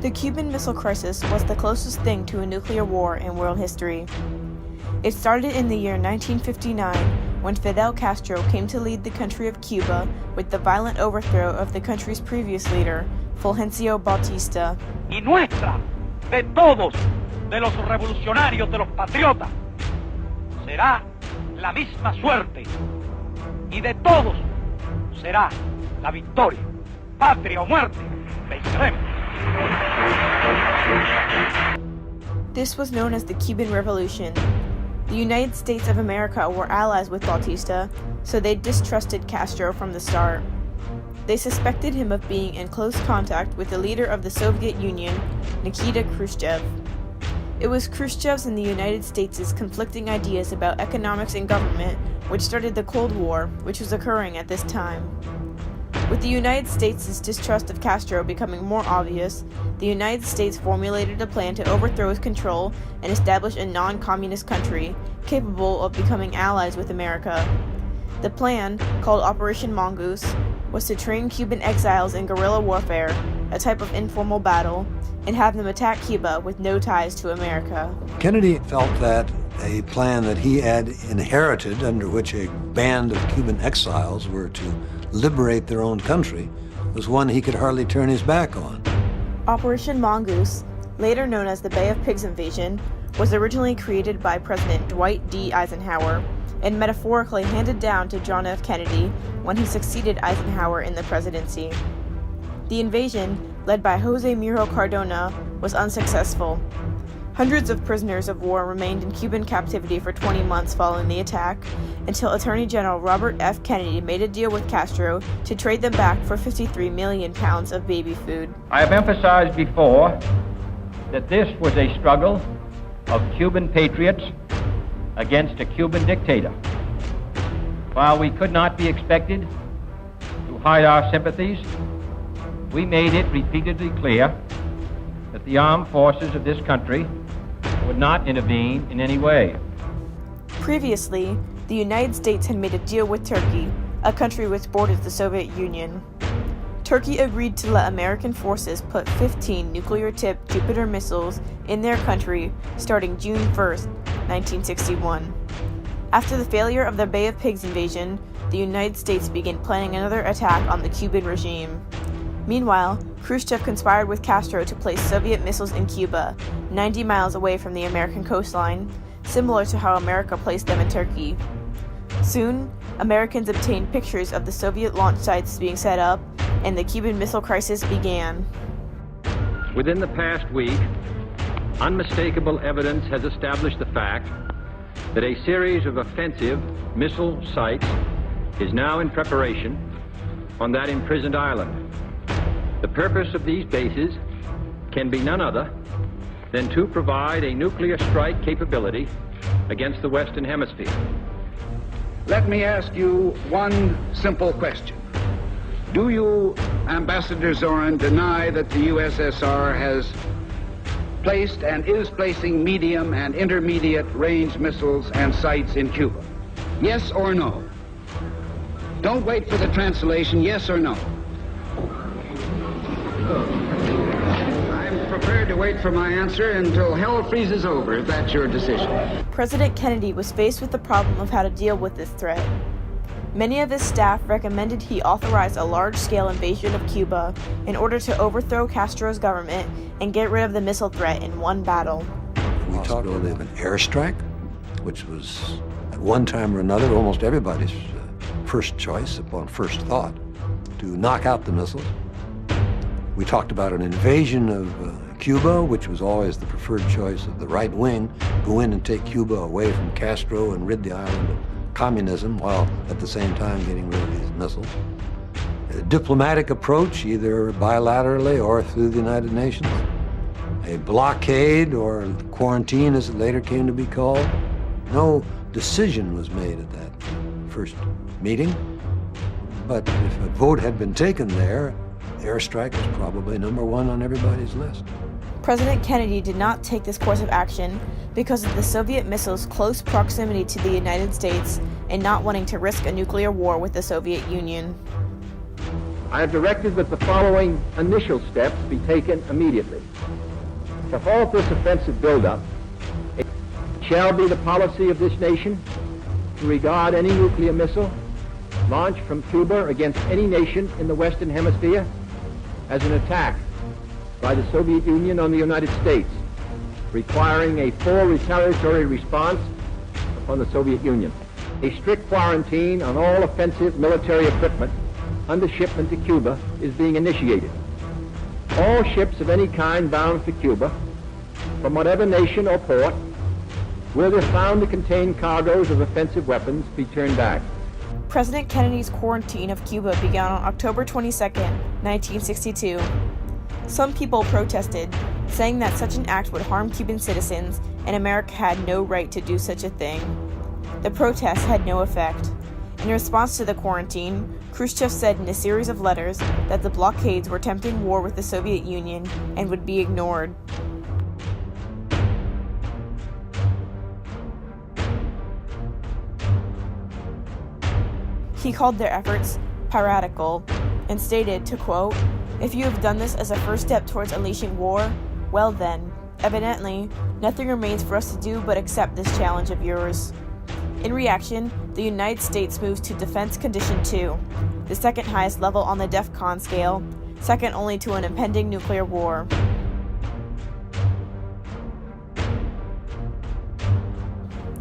The Cuban Missile Crisis was the closest thing to a nuclear war in world history. It started in the year 1959 when Fidel Castro came to lead the country of Cuba with the violent overthrow of the country's previous leader, Fulgencio Batista. Y nuestra, de todos, de los revolucionarios, de los patriotas, será la misma suerte. Y de todos será la victoria. Patria o muerte, venceremos. This was known as the Cuban Revolution. The United States of America were allies with Batista, so they distrusted Castro from the start. They suspected him of being in close contact with the leader of the Soviet Union, Nikita Khrushchev. It was Khrushchev's and the United States' conflicting ideas about economics and government which started the Cold War, which was occurring at this time. With the United States' distrust of Castro becoming more obvious, the United States formulated a plan to overthrow his control and establish a non-communist country capable of becoming allies with America. The plan, called Operation Mongoose, was to train Cuban exiles in guerrilla warfare, a type of informal battle, and have them attack Cuba with no ties to America. Kennedy felt that a plan that he had inherited, under which a band of Cuban exiles were to liberate their own country, was one he could hardly turn his back on. Operation Mongoose, later known as the Bay of Pigs invasion, was originally created by President Dwight D. Eisenhower and metaphorically handed down to John F. Kennedy when he succeeded Eisenhower in the presidency. The invasion, led by Jose Miro Cardona, was unsuccessful. Hundreds of prisoners of war remained in Cuban captivity for 20 months following the attack, until Attorney General Robert F. Kennedy made a deal with Castro to trade them back for 53 million pounds of baby food. I have emphasized before that this was a struggle of Cuban patriots against a Cuban dictator. While we could not be expected to hide our sympathies, we made it repeatedly clear that the armed forces of this country would not intervene in any way. Previously, the United States had made a deal with Turkey, a country which borders the Soviet Union. Turkey agreed to let American forces put 15 nuclear-tipped Jupiter missiles in their country starting June 1st, 1961. After the failure of the Bay of Pigs invasion, the United States began planning another attack on the Cuban regime. Meanwhile, Khrushchev conspired with Castro to place Soviet missiles in Cuba, 90 miles away from the American coastline, similar to how America placed them in Turkey. Soon, Americans obtained pictures of the Soviet launch sites being set up, and the Cuban Missile Crisis began. Within the past week, unmistakable evidence has established the fact that a series of offensive missile sites is now in preparation on that imprisoned island. The purpose of these bases can be none other than to provide a nuclear strike capability against the Western Hemisphere. Let me ask you one simple question. Do you, Ambassador Zorin, deny that the USSR has placed and is placing medium and intermediate range missiles and sites in Cuba? Yes or no? Don't wait for the translation, yes or no? I'm prepared to wait for my answer until hell freezes over, if that's your decision. President Kennedy was faced with the problem of how to deal with this threat. Many of his staff recommended he authorize a large-scale invasion of Cuba in order to overthrow Castro's government and get rid of the missile threat in one battle. We talked about an airstrike, which was at one time or another almost everybody's first choice upon first thought, to knock out the missiles. We talked about an invasion of Cuba, which was always the preferred choice of the right wing, go in and take Cuba away from Castro and rid the island of communism while at the same time getting rid of these missiles. A diplomatic approach, either bilaterally or through the United Nations. A blockade or quarantine, as it later came to be called. No decision was made at that first meeting, but if a vote had been taken there, airstrike was probably number one on everybody's list. President Kennedy did not take this course of action because of the Soviet missiles' close proximity to the United States and not wanting to risk a nuclear war with the Soviet Union. I have directed that the following initial steps be taken immediately. To halt this offensive buildup, it shall be the policy of this nation to regard any nuclear missile launched from Cuba against any nation in the Western Hemisphere as an attack by the Soviet Union on the United States, requiring a full retaliatory response upon the Soviet Union. A strict quarantine on all offensive military equipment under shipment to Cuba is being initiated. All ships of any kind bound for Cuba, from whatever nation or port, will, if found to contain cargoes of offensive weapons, be turned back. President Kennedy's quarantine of Cuba began on October 22, 1962. Some people protested, saying that such an act would harm Cuban citizens and America had no right to do such a thing. The protests had no effect. In response to the quarantine, Khrushchev said in a series of letters that the blockades were tempting war with the Soviet Union and would be ignored. He called their efforts piratical and stated, to quote, "If you have done this as a first step towards unleashing war, well then, evidently, nothing remains for us to do but accept this challenge of yours." In reaction, the United States moves to Defense Condition 2, the second highest level on the DEFCON scale, second only to an impending nuclear war.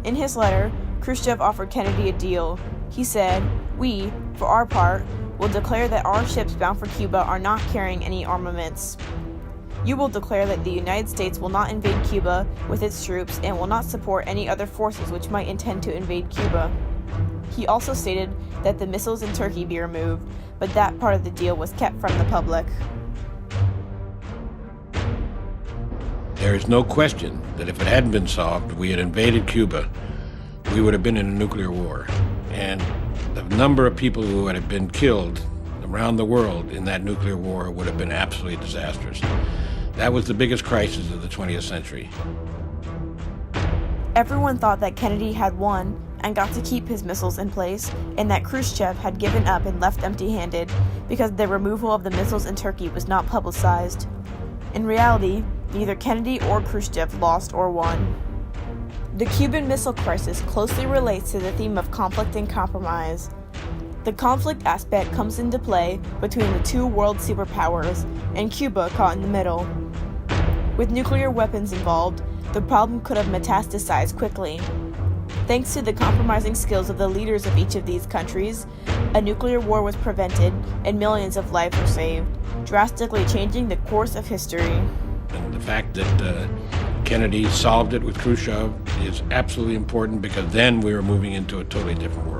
In his letter, Khrushchev offered Kennedy a deal. He said, "We, for our part, will declare that our ships bound for Cuba are not carrying any armaments. You will declare that the United States will not invade Cuba with its troops and will not support any other forces which might intend to invade Cuba." He also stated that the missiles in Turkey be removed, but that part of the deal was kept from the public. There is no question that if it hadn't been solved, we had invaded Cuba, we would have been in a nuclear war. And the number of people who would have been killed around the world in that nuclear war would have been absolutely disastrous. That was the biggest crisis of the 20th century. Everyone thought that Kennedy had won and got to keep his missiles in place, and that Khrushchev had given up and left empty-handed because the removal of the missiles in Turkey was not publicized. In reality, neither Kennedy or Khrushchev lost or won. The Cuban Missile Crisis closely relates to the theme of conflict and compromise. The conflict aspect comes into play between the two world superpowers and Cuba caught in the middle. With nuclear weapons involved, the problem could have metastasized quickly. Thanks to the compromising skills of the leaders of each of these countries, a nuclear war was prevented and millions of lives were saved, drastically changing the course of history. And the fact that Kennedy solved it with Khrushchev is absolutely important because then we were moving into a totally different world.